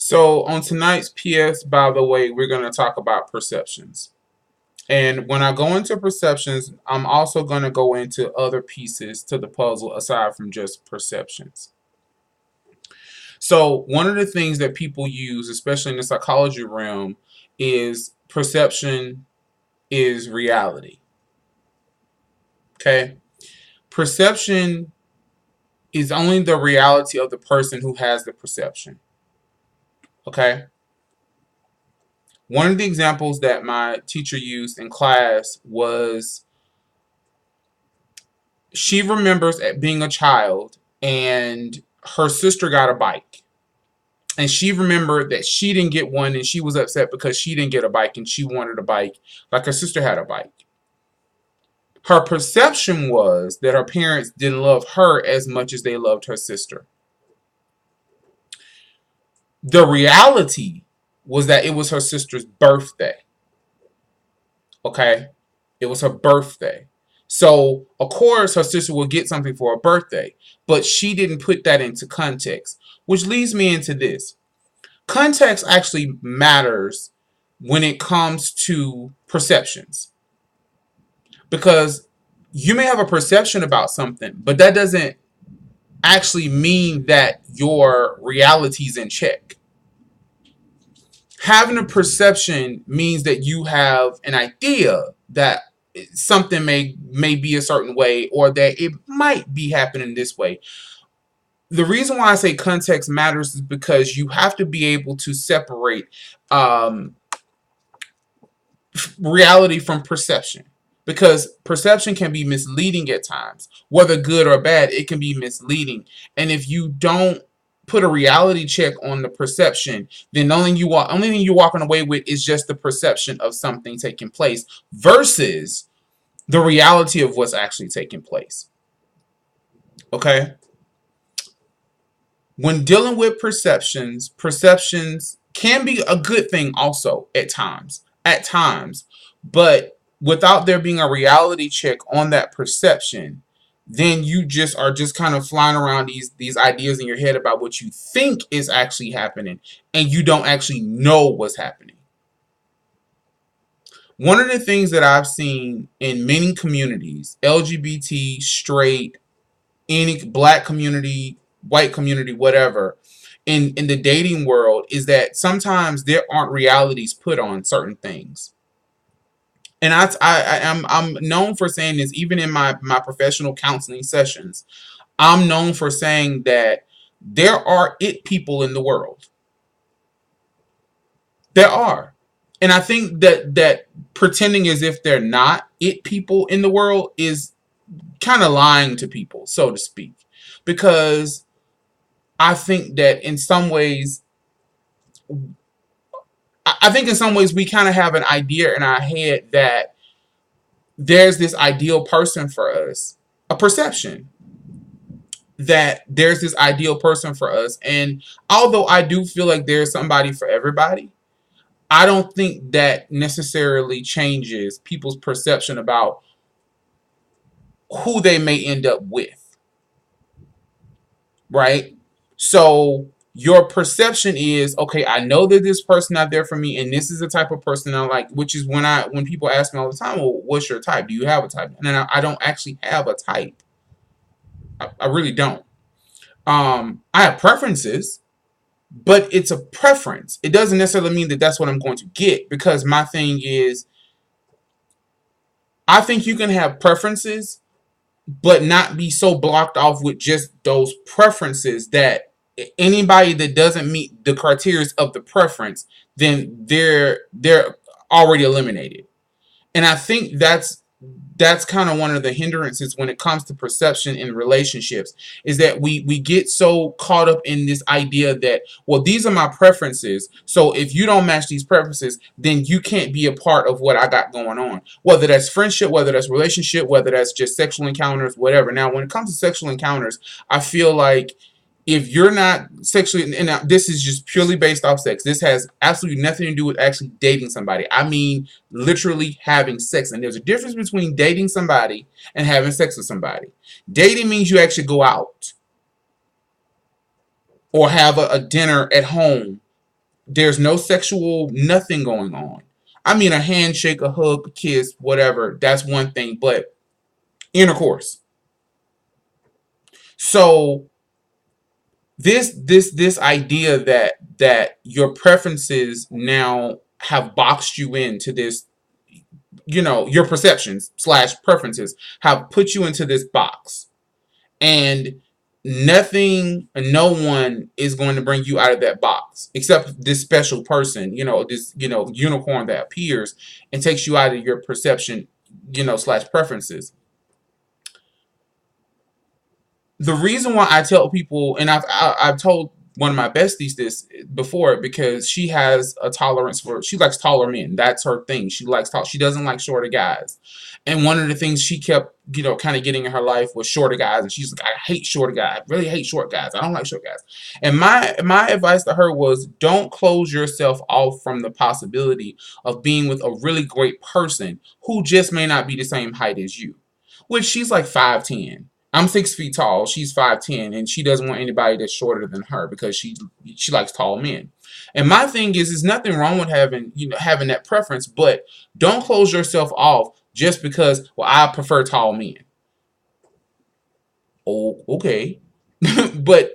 So, on tonight's PS, by the way, we're going to talk about perceptions. And when I go into perceptions, I'm also going to go into other pieces to the puzzle aside from just perceptions. So, one of the things that people use, especially in the psychology realm, is perception is reality. Okay? Perception is only the reality of the person who has the perception. Okay? One of the examples that my teacher used in class was she remembers at being a child and her sister got a bike. And she remembered that she didn't get one and she was upset because she didn't get a bike and she wanted a bike like her sister had a bike. Her perception was that her parents didn't love her as much as they loved her sister. The reality was that it was her sister's birthday. Okay? It was her birthday. So, of course, her sister will get something for her birthday, but she didn't put that into context, which leads me into this. Context actually matters when it comes to perceptions because you may have a perception about something, but that doesn't actually mean that your reality is in check. Having a perception means that you have an idea that something may be a certain way or that it might be happening this way. The reason why I say context matters is because you have to be able to separate um, reality from perception. Because perception can be misleading at times, whether good or bad, it can be misleading. And if you don't put a reality check on the perception, then the only thing you're walking away with is just the perception of something taking place versus the reality of what's actually taking place. Okay? When dealing with perceptions can be a good thing also at times. At times. But without there being a reality check on that perception, then you just are just kind of flying around these ideas in your head about what you think is actually happening and you don't actually know what's happening. One of the things that I've seen in many communities, LGBT, straight, any black community, white community, whatever, in the dating world is that sometimes there aren't realities put on certain things. And I'm known for saying this even in my professional counseling sessions. I'm known for saying that there are it people in the world. There are. And I think that pretending as if they're not it people in the world is kind of lying to people, so to speak. Because I think that in some ways, I think in some ways we kind of have an idea in our head that there's this ideal person for us, a perception that there's this ideal person for us. And although I do feel like there's somebody for everybody, I don't think that necessarily changes people's perception about who they may end up with, right? So your perception is okay. I know that this person out there for me, and this is the type of person I like. Which is when people ask me all the time, "Well, what's your type? Do you have a type?" And then I don't actually have a type. I really don't. I have preferences, but it's a preference. It doesn't necessarily mean that that's what I'm going to get because my thing is, I think you can have preferences, but not be so blocked off with just those preferences that anybody that doesn't meet the criteria of the preference, then they're already eliminated. And I think that's kind of one of the hindrances when it comes to perception in relationships is that we get so caught up in this idea that, well, these are my preferences, so if you don't match these preferences, then you can't be a part of what I got going on, whether that's friendship, whether that's relationship, whether that's just sexual encounters, whatever. Now when it comes to sexual encounters, I feel like if you're not sexually, and now this is just purely based off sex, this has absolutely nothing to do with actually dating somebody. I mean literally having sex. And there's a difference between dating somebody and having sex with somebody. Dating means you actually go out or have a dinner at home There's no sexual nothing going on. I mean, a handshake, a hug, a kiss, whatever, that's one thing, but intercourse. So this idea that your preferences now have boxed you into this, your perceptions slash preferences have put you into this box, and nothing and no one is going to bring you out of that box except this special person, this unicorn that appears and takes you out of your perception, slash preferences. The reason why I tell people, and I've told one of my besties this before, because she has a tolerance for, she likes taller men. That's her thing. She likes tall. She doesn't like shorter guys. And one of the things she kept, kind of getting in her life was shorter guys. And she's like, I hate shorter guys. I really hate short guys. I don't like short guys. And my advice to her was, don't close yourself off from the possibility of being with a really great person who just may not be the same height as you. Which she's like 5'10". I'm 6 feet tall. She's 5'10", and she doesn't want anybody that's shorter than her because she likes tall men. And my thing is, there's nothing wrong with having that preference, but don't close yourself off just because, well, I prefer tall men. Oh, okay. But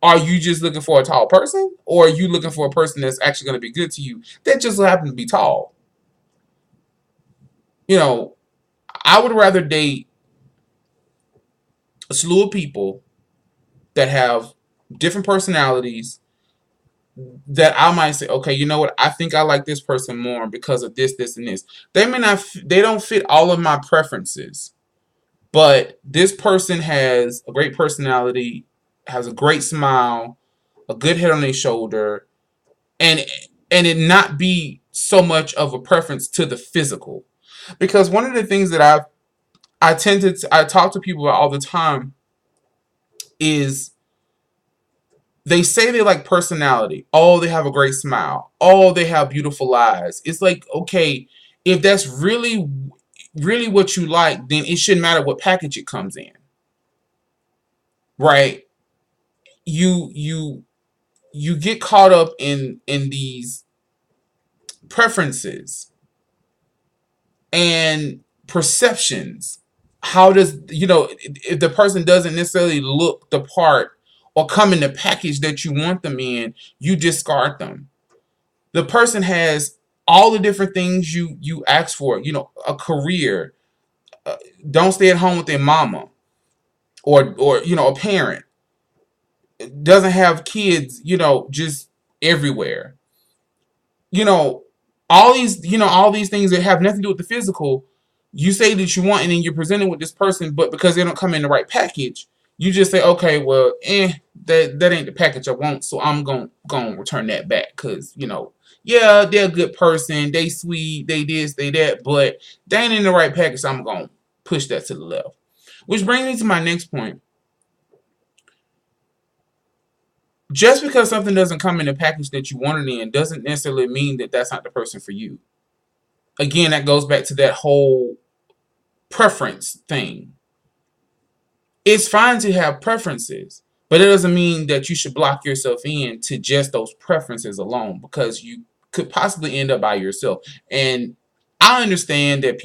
are you just looking for a tall person, or are you looking for a person that's actually going to be good to you that just happen to be tall? I would rather date a slew of people that have different personalities, that I might say, okay, you know what? I think I like this person more because of this, this, and this. They don't fit all of my preferences, but this person has a great personality, has a great smile, a good head on their shoulder, and it not be so much of a preference to the physical. Because one of the things that I talk to people about all the time is, they say they like personality. Oh, they have a great smile. Oh, they have beautiful eyes. It's like, okay, if that's really, really what you like, then it shouldn't matter what package it comes in. Right? You get caught up in these preferences and perceptions. How does, if the person doesn't necessarily look the part or come in the package that you want them in, you discard them. The person has all the different things you ask for, a career, don't stay at home with their mama, or a parent, doesn't have kids, just everywhere. you know, all these things that have nothing to do with the physical, you say that you want, and then you're presented with this person, but because they don't come in the right package, you just say, okay, well, that ain't the package I want, so I'm gonna return that back, because yeah, they're a good person, they sweet, they this, they that, but they ain't in the right package, so I'm gonna push that to the left. Which brings me to my next point. Just because something doesn't come in the package that you want it in doesn't necessarily mean that that's not the person for you. Again, that goes back to that whole preference thing. It's fine to have preferences, but it doesn't mean that you should block yourself in to just those preferences alone, because you could possibly end up by yourself. And I understand that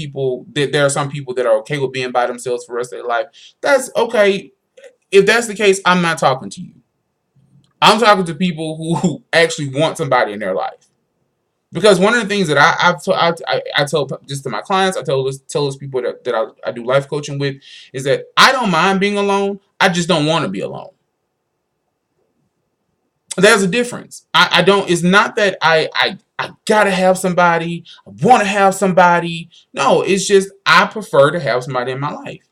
there are some people that are okay with being by themselves for the rest of their life. That's okay. If that's the case, I'm not talking to you. I'm talking to people who actually want somebody in their life. Because one of the things that I tell just to my clients, I tell those people that I do life coaching with, is that I don't mind being alone. I just don't want to be alone. There's a difference. I don't. It's not that I gotta have somebody. I want to have somebody. No, it's just I prefer to have somebody in my life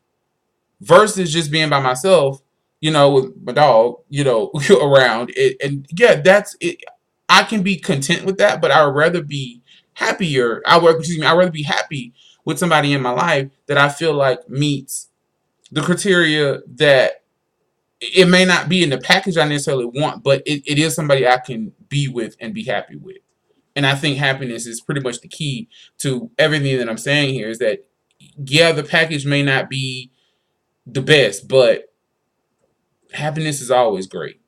versus just being by myself. With my dog. Around it, and yeah, that's it. I can be content with that, but I would rather be happier. I'd rather be happy with somebody in my life that I feel like meets the criteria, that it may not be in the package I necessarily want, but it is somebody I can be with and be happy with. And I think happiness is pretty much the key to everything that I'm saying here, is that, yeah, the package may not be the best, but happiness is always great.